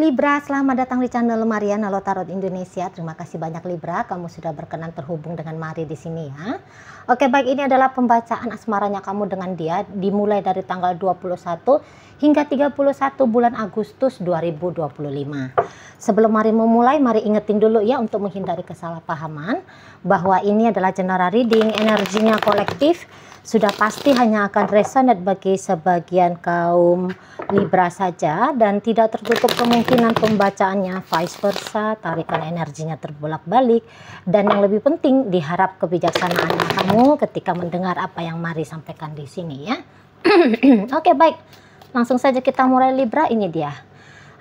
Libra, selamat datang di channel Mariana Tarot Indonesia. Terima kasih banyak Libra, kamu sudah berkenan terhubung dengan Mari di sini ya. Oke, baik, ini adalah pembacaan asmaranya kamu dengan dia dimulai dari tanggal 21 hingga 31 bulan Agustus 2025. Sebelum Mari memulai, mari ingetin dulu ya untuk menghindari kesalahpahaman bahwa ini adalah general reading, energinya kolektif. Sudah pasti hanya akan resonate bagi sebagian kaum Libra saja dan tidak tertutup kemungkinan pembacaannya vice versa, tarikan energinya terbolak-balik, dan yang lebih penting diharap kebijaksanaan kamu ketika mendengar apa yang Mari sampaikan di sini ya. Oke, baik. Langsung saja kita mulai Libra. Ini dia.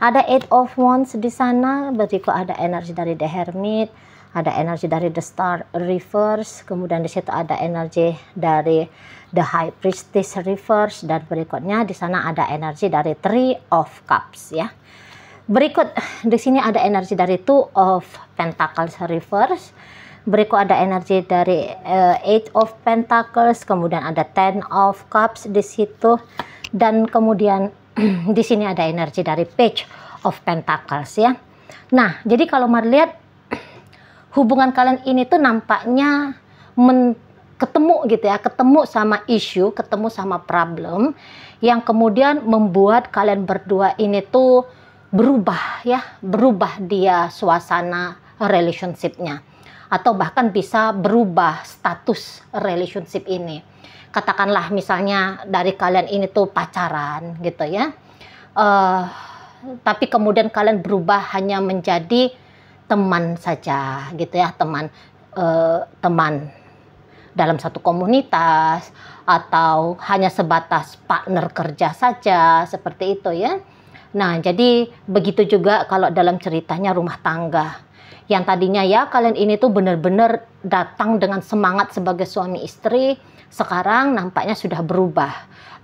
Ada Eight of Wands di sana, berikut ada energi dari The Hermit, ada energi dari The Star Reverse, kemudian di situ ada energi dari The High Priestess Reverse, dan berikutnya di sana ada energi dari Three of Cups ya. Berikut di sini ada energi dari Two of Pentacles Reverse, berikut ada energi dari Eight of Pentacles, kemudian ada Ten of Cups di situ, dan kemudian di sini ada energi dari Page of Pentacles ya. Nah, jadi kalau Mari lihat hubungan kalian ini tuh nampaknya ketemu gitu ya, ketemu sama isu, ketemu sama problem yang kemudian membuat kalian berdua ini tuh berubah ya, berubah dia suasana relationship-nya, atau bahkan bisa berubah status relationship ini. Katakanlah misalnya dari kalian ini tuh pacaran gitu ya, tapi kemudian kalian berubah hanya menjadi teman saja gitu ya, teman dalam satu komunitas, atau hanya sebatas partner kerja saja, seperti itu ya. Nah, jadi begitu juga kalau dalam ceritanya rumah tangga, yang tadinya ya kalian ini tuh benar-benar datang dengan semangat sebagai suami istri, sekarang nampaknya sudah berubah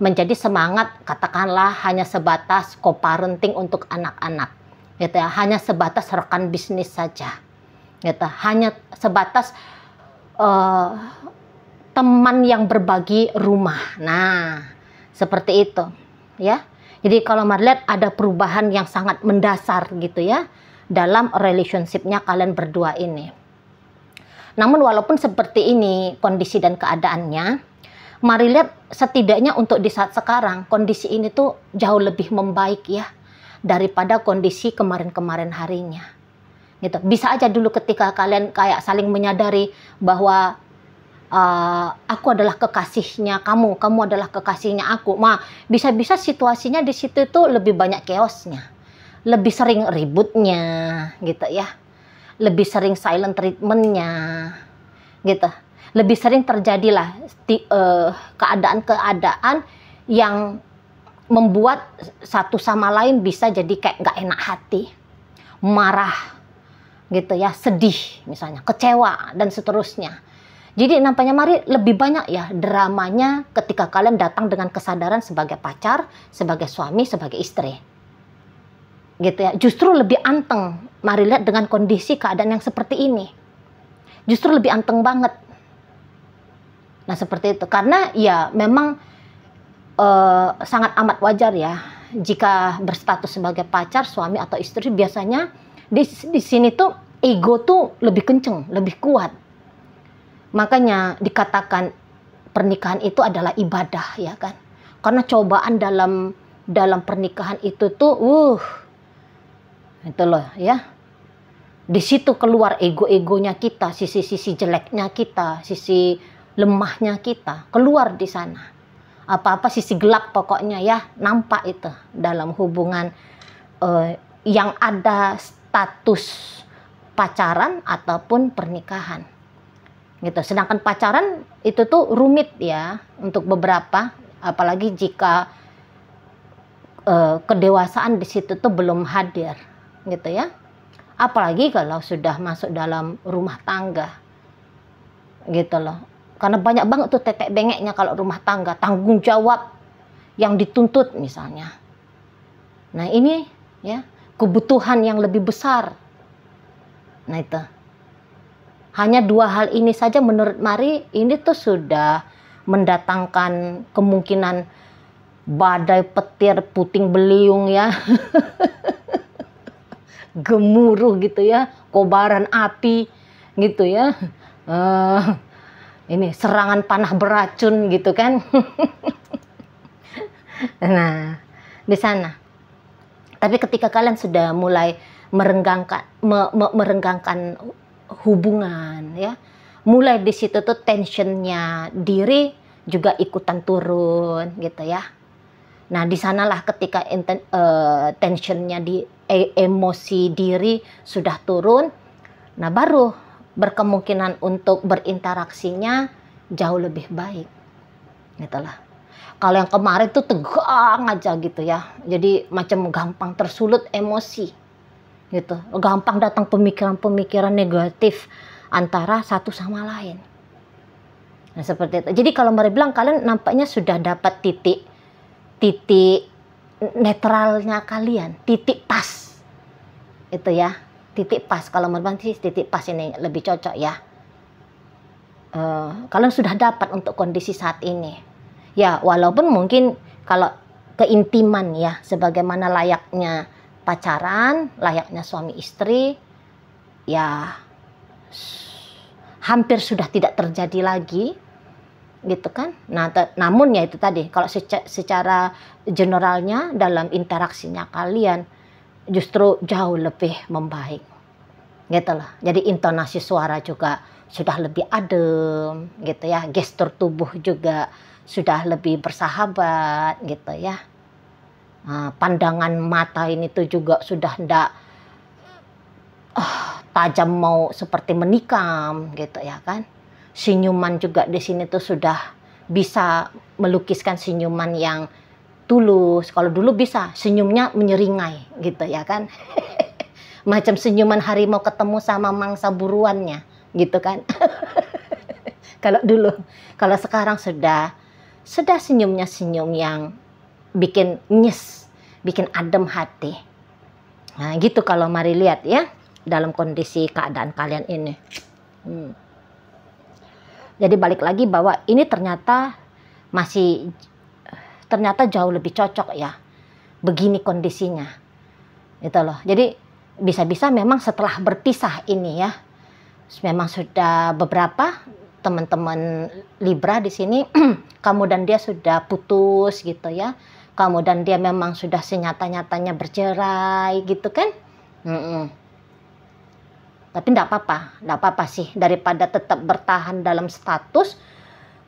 menjadi semangat katakanlah hanya sebatas co-parenting untuk anak-anak gitu ya, hanya sebatas rekan bisnis saja gitu, hanya sebatas teman yang berbagi rumah. Nah, seperti itu ya. Jadi kalau Mari lihat ada perubahan yang sangat mendasar gitu ya dalam relationship-nya kalian berdua ini. Namun walaupun seperti ini kondisi dan keadaannya, Mari lihat setidaknya untuk di saat sekarang kondisi ini tuh jauh lebih membaik ya daripada kondisi kemarin-kemarin harinya gitu. Bisa aja dulu ketika kalian kayak saling menyadari bahwa aku adalah kekasihnya kamu, kamu adalah kekasihnya aku. Bisa-bisa situasinya di situ itu lebih banyak chaosnya, lebih sering ributnya gitu ya, lebih sering silent treatmentnya gitu, lebih sering terjadilah keadaan-keadaan yang membuat satu sama lain bisa jadi kayak nggak enak hati, marah gitu ya, sedih misalnya, kecewa dan seterusnya. Jadi nampaknya Mari lebih banyak ya dramanya ketika kalian datang dengan kesadaran sebagai pacar, sebagai suami, sebagai istri gitu ya. Justru lebih anteng Mari lihat dengan kondisi keadaan yang seperti ini, justru lebih anteng banget. Nah seperti itu, karena ya memang sangat amat wajar ya jika berstatus sebagai pacar, suami atau istri, biasanya di sini tuh ego tuh lebih kenceng, lebih kuat. Makanya dikatakan pernikahan itu adalah ibadah ya kan, karena cobaan dalam pernikahan itu tuh itu loh ya, di situ keluar ego-egonya kita, sisi-sisi jeleknya kita, sisi lemahnya kita keluar di sana. Apa-apa sisi gelap pokoknya ya nampak itu dalam hubungan yang ada status pacaran ataupun pernikahan gitu. Sedangkan pacaran itu tuh rumit ya untuk beberapa, apalagi jika kedewasaan di situ tuh belum hadir gitu ya, apalagi kalau sudah masuk dalam rumah tangga gitu loh. Karena banyak banget tuh tetek bengeknya kalau rumah tangga, tanggung jawab yang dituntut misalnya. Nah ini ya kebutuhan yang lebih besar. Nah itu, hanya dua hal ini saja menurut Mari ini tuh sudah mendatangkan kemungkinan badai petir puting beliung ya. gemuruh gitu ya, kobaran api gitu ya. Ini serangan panah beracun gitu kan. Nah, di sana. Tapi ketika kalian sudah mulai merenggangkan hubungan ya, mulai di situ tuh tensionnya diri juga ikutan turun gitu ya. Nah, di sanalah ketika tensionnya di emosi diri sudah turun, nah baru berkemungkinan untuk berinteraksinya jauh lebih baik. Gitulah. Kalau yang kemarin tuh tegang aja gitu ya. Jadi macam gampang tersulut emosi. Gitu. Gampang datang pemikiran-pemikiran negatif antara satu sama lain. Nah, seperti itu. Jadi kalau Mari bilang kalian nampaknya sudah dapat titik netralnya kalian, titik pas. Itu ya. Titik pas, kalau menurut sih titik pas ini lebih cocok ya. Kalian sudah dapat untuk kondisi saat ini ya, walaupun mungkin kalau keintiman ya, sebagaimana layaknya pacaran, layaknya suami istri ya, hampir sudah tidak terjadi lagi gitu kan. Nah, namun ya itu tadi, kalau secara generalnya dalam interaksinya kalian justru jauh lebih membaik gitu lah. Jadi intonasi suara juga sudah lebih adem gitu ya, gestur tubuh juga sudah lebih bersahabat gitu ya. Pandangan mata ini tuh juga sudah ndak tajam mau seperti menikam gitu ya kan. Senyuman juga di sini tuh sudah bisa melukiskan senyuman yang tulus. Kalau dulu bisa senyumnya menyeringai gitu ya kan. Macam senyuman harimau ketemu sama mangsa buruannya gitu kan. Kalau dulu, kalau sekarang sudah senyumnya senyum yang bikin nyes, bikin adem hati. Nah gitu kalau Mari lihat ya dalam kondisi keadaan kalian ini. Jadi balik lagi bahwa ini ternyata jauh lebih cocok ya, begini kondisinya itu loh. Jadi bisa-bisa memang setelah berpisah ini ya, memang sudah beberapa teman-teman Libra di sini kamu dan dia sudah putus gitu ya, kamu dan dia memang sudah senyata-nyatanya bercerai gitu kan. Tapi enggak apa-apa sih, daripada tetap bertahan dalam status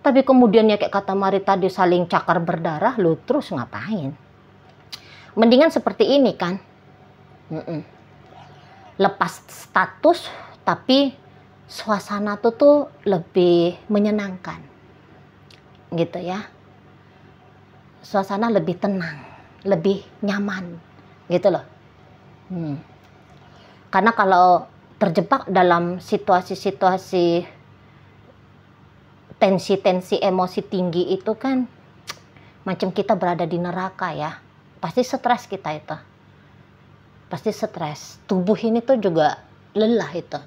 tapi kemudian ya kayak kata Mari tadi saling cakar berdarah, lu terus ngapain? Mendingan seperti ini kan. Lepas status tapi suasana tuh lebih menyenangkan gitu ya, suasana lebih tenang, lebih nyaman gitu loh. Karena kalau terjebak dalam situasi-situasi tensi emosi tinggi itu kan macam kita berada di neraka ya, pasti stres kita itu. Pasti stres, tubuh ini tuh juga lelah itu.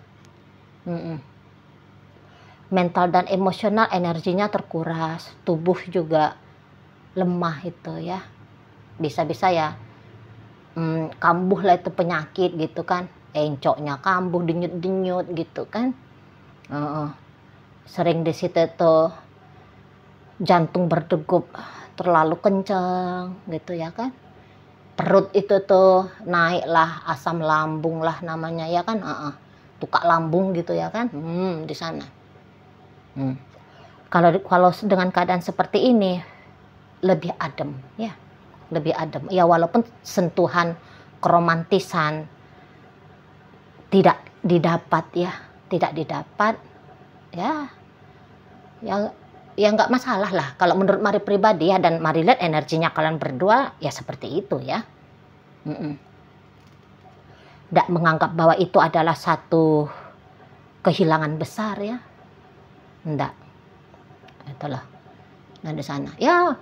Mental dan emosional energinya terkuras, tubuh juga lemah itu ya. Bisa-bisa ya kambuh lah itu penyakit gitu kan, encoknya kambuh, denyut-denyut gitu kan. Sering di situ tuh jantung berdegup terlalu kencang gitu ya kan. Perut itu tuh naik lah, asam lambung lah namanya ya kan, tukak lambung gitu ya kan, di sana. Kalau dengan keadaan seperti ini lebih adem ya, lebih adem ya, walaupun sentuhan keromantisan tidak didapat ya, ya nggak masalah lah kalau menurut Mari pribadi ya, dan Mari lihat energinya kalian berdua ya seperti itu ya. Nggak menganggap bahwa itu adalah satu kehilangan besar ya, nggak, itulah. Nah di sana ya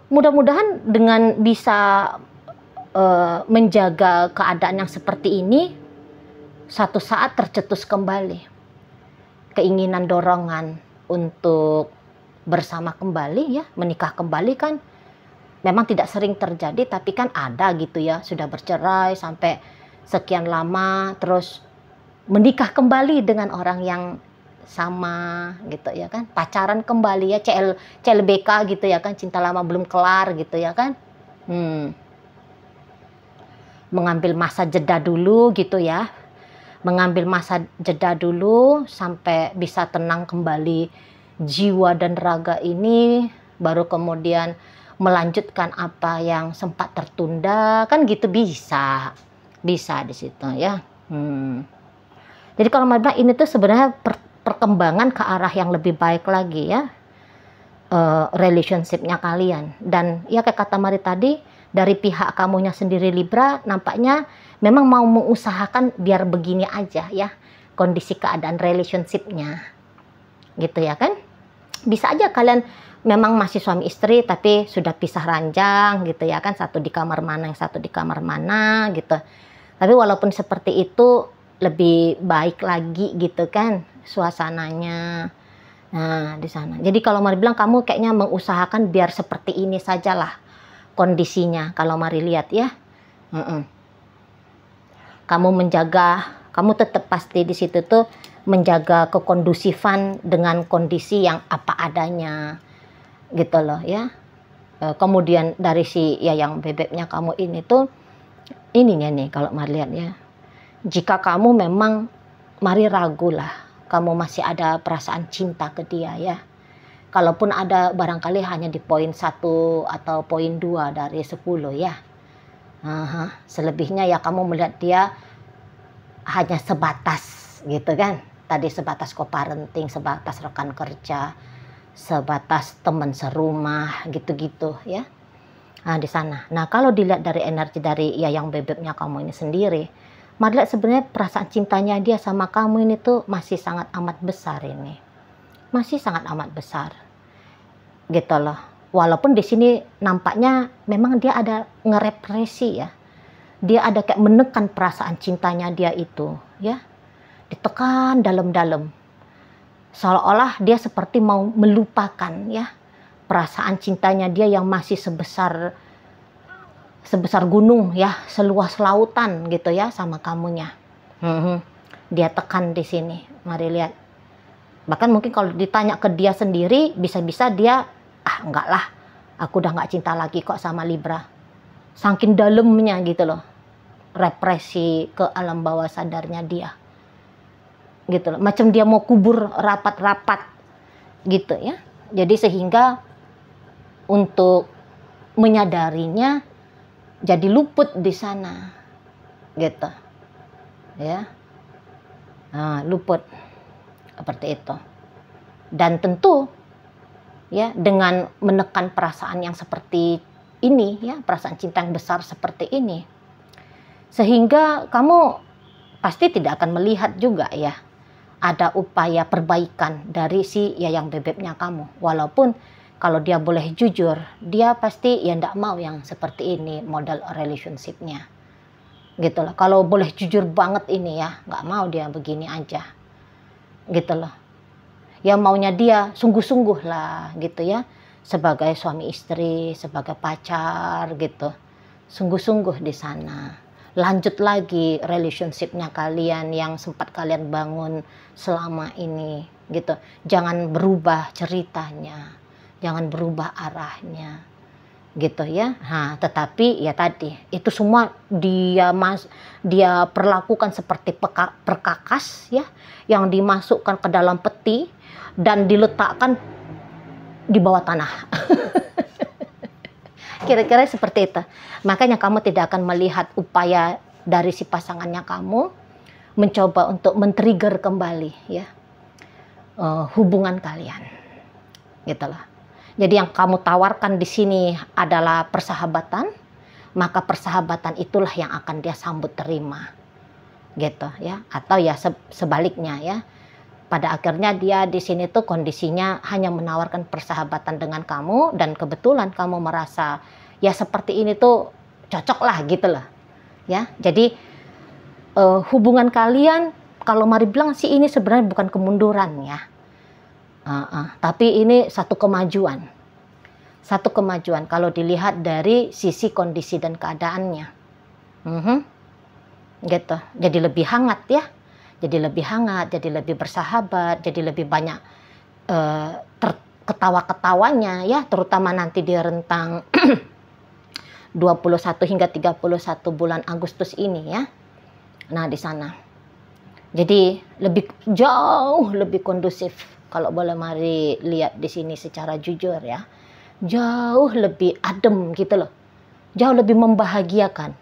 mudah-mudahan dengan bisa menjaga keadaan yang seperti ini, satu saat tercetus kembali keinginan dorongan untuk bersama kembali ya, menikah kembali kan memang tidak sering terjadi, tapi kan ada gitu ya, sudah bercerai sampai sekian lama terus menikah kembali dengan orang yang sama gitu ya kan, pacaran kembali ya, CLBK gitu ya kan, cinta lama belum kelar gitu ya kan. Mengambil masa jeda dulu gitu ya, mengambil masa jeda dulu sampai bisa tenang kembali jiwa dan raga ini, baru kemudian melanjutkan apa yang sempat tertunda kan gitu, bisa di situ ya. Jadi kalau mau bilang ini tuh sebenarnya perkembangan ke arah yang lebih baik lagi ya, relationshipnya kalian. Dan ya kayak kata Mari tadi, dari pihak kamunya sendiri Libra nampaknya memang mau mengusahakan biar begini aja ya kondisi keadaan relationshipnya gitu ya kan. Bisa aja kalian memang masih suami istri tapi sudah pisah ranjang gitu ya kan, satu di kamar mana yang satu di kamar mana gitu. Tapi walaupun seperti itu lebih baik lagi gitu kan suasananya. Nah di sana. Jadi kalau Mari bilang kamu kayaknya mengusahakan biar seperti ini sajalah kondisinya. Kalau Mari lihat ya, kamu menjaga, kamu tetap pasti di situ tuh menjaga kekondusifan dengan kondisi yang apa adanya gitu loh ya. Kemudian dari si ya yang bebeknya kamu ini tuh, ininya nih kalau Mari lihat ya, jika kamu memang Mari ragu lah, kamu masih ada perasaan cinta ke dia ya. Kalaupun ada barangkali hanya di poin 1 atau poin 2 dari 10 ya. Selebihnya ya kamu melihat dia hanya sebatas gitu kan. Tadi sebatas co-parenting, sebatas rekan kerja, sebatas teman serumah gitu-gitu ya. Nah di sana. Nah kalau dilihat dari energi dari ya yang bebeknya kamu ini sendiri, Mari lihat sebenarnya perasaan cintanya dia sama kamu ini tuh masih sangat amat besar ini. Masih sangat amat besar. Gitu loh. Walaupun di sini nampaknya memang dia ada ngerepresi ya. Dia ada kayak menekan perasaan cintanya dia itu ya. Ditekan dalam-dalam. Seolah-olah dia seperti mau melupakan ya perasaan cintanya dia yang masih sebesar gunung ya, seluas lautan gitu ya sama kamunya. Dia tekan di sini. Mari lihat. Bahkan mungkin kalau ditanya ke dia sendiri, bisa-bisa dia enggak lah, aku udah nggak cinta lagi kok sama Libra. Saking dalamnya gitu loh, represi ke alam bawah sadarnya dia gitu loh. Macam dia mau kubur rapat-rapat gitu ya. Jadi sehingga untuk menyadarinya jadi luput di sana gitu ya. Luput seperti itu. Dan tentu ya dengan menekan perasaan yang seperti ini ya, perasaan cinta yang besar seperti ini, sehingga kamu pasti tidak akan melihat juga ya ada upaya perbaikan dari si ya yang bebeknya kamu. Walaupun kalau dia boleh jujur, dia pasti ya ndak mau yang seperti ini model relationshipnya gitu loh. Kalau boleh jujur banget ini ya, nggak mau dia begini aja gitu loh. Ya maunya dia sungguh-sungguh lah gitu ya, sebagai suami istri, sebagai pacar gitu, sungguh-sungguh di sana. Lanjut lagi relationshipnya kalian yang sempat kalian bangun selama ini gitu. Jangan berubah ceritanya, jangan berubah arahnya gitu ya. Tetapi ya tadi itu semua dia perlakukan seperti perkakas ya, yang dimasukkan ke dalam peti dan diletakkan di bawah tanah. Kira-kira seperti itu. Makanya kamu tidak akan melihat upaya dari si pasangannya kamu mencoba untuk men-trigger kembali ya hubungan kalian gitu loh. Jadi yang kamu tawarkan di sini adalah persahabatan, maka persahabatan itulah yang akan dia sambut terima gitu ya. Atau ya sebaliknya ya, pada akhirnya dia di sini tuh kondisinya hanya menawarkan persahabatan dengan kamu, dan kebetulan kamu merasa ya seperti ini tuh cocok lah gitu loh ya. Jadi hubungan kalian kalau Mari bilang sih ini sebenarnya bukan kemunduran ya, tapi ini satu kemajuan. Satu kemajuan kalau dilihat dari sisi kondisi dan keadaannya gitu. Jadi lebih hangat ya, jadi lebih hangat, jadi lebih bersahabat, jadi lebih banyak ketawa-ketawanya ya, terutama nanti di rentang 21 hingga 31 bulan Agustus ini ya. Nah, di sana. Jadi jauh lebih kondusif kalau boleh mari lihat di sini secara jujur ya. Jauh lebih adem gitu loh. Jauh lebih membahagiakan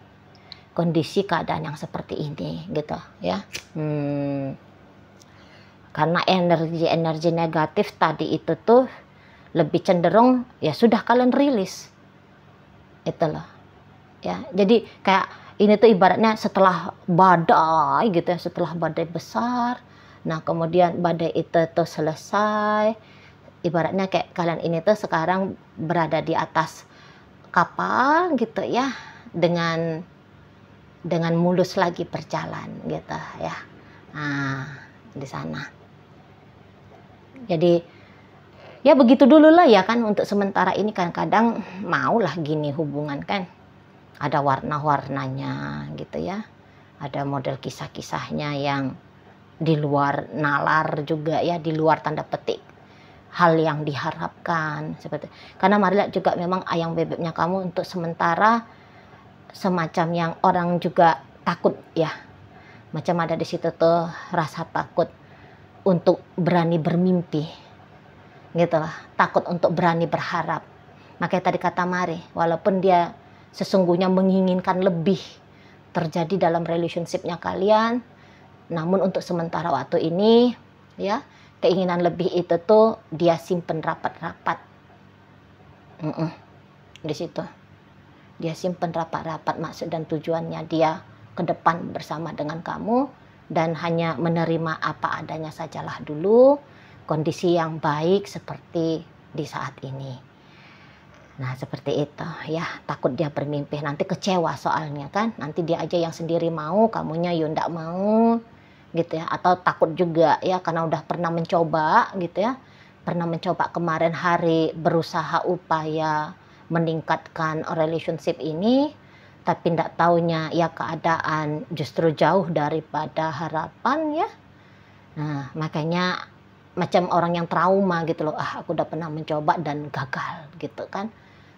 kondisi keadaan yang seperti ini gitu ya. Karena energi-energi negatif tadi itu tuh lebih cenderung ya sudah kalian rilis. Itu loh. Ya, jadi kayak ini tuh ibaratnya setelah badai gitu ya, setelah badai besar. Nah, kemudian badai itu tuh selesai. Ibaratnya kayak kalian ini tuh sekarang berada di atas kapal gitu ya, dengan mulus lagi berjalan gitu ya. Nah, di sana. Jadi ya begitu dulu lah ya kan, untuk sementara ini kan kadang maulah gini hubungan kan. Ada warna-warnanya gitu ya. Ada model kisah-kisahnya yang di luar nalar juga ya, di luar tanda petik hal yang diharapkan seperti. Karena Marilah juga memang ayang bebeknya kamu untuk sementara semacam yang orang juga takut ya. Macam ada di situ tuh rasa takut untuk berani bermimpi gitu lah, takut untuk berani berharap. Makanya tadi kata Mari, walaupun dia sesungguhnya menginginkan lebih terjadi dalam relationship-nya kalian, namun untuk sementara waktu ini ya, keinginan lebih itu tuh dia simpen rapat-rapat. Di situ dia simpen rapat-rapat, maksud dan tujuannya dia ke depan bersama dengan kamu, dan hanya menerima apa adanya sajalah dulu, kondisi yang baik seperti di saat ini. Nah, seperti itu ya, takut dia bermimpi, nanti kecewa soalnya kan, nanti dia aja yang sendiri mau, kamunya ya ndak mau gitu ya. Atau takut juga ya, karena udah pernah mencoba gitu ya, pernah mencoba kemarin hari berusaha upaya meningkatkan relationship ini, tapi ndak taunya ya keadaan justru jauh daripada harapan ya. Nah, makanya macam orang yang trauma gitu loh, aku udah pernah mencoba dan gagal gitu kan.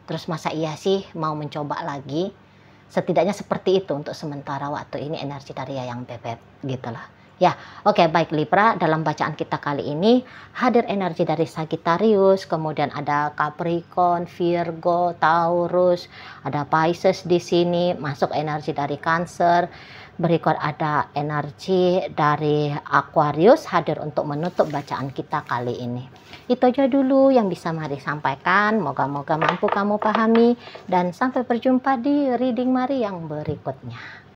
Terus masa iya sih mau mencoba lagi? Setidaknya seperti itu untuk sementara waktu ini energi dari Ayang Bebek gitu lah. Ya, oke, baik Libra, dalam bacaan kita kali ini hadir energi dari Sagittarius, kemudian ada Capricorn, Virgo, Taurus, ada Pisces di sini, masuk energi dari Cancer. Berikut ada energi dari Aquarius hadir untuk menutup bacaan kita kali ini. Itu aja dulu yang bisa Mari sampaikan. Moga-moga mampu kamu pahami, dan sampai berjumpa di reading Mari yang berikutnya.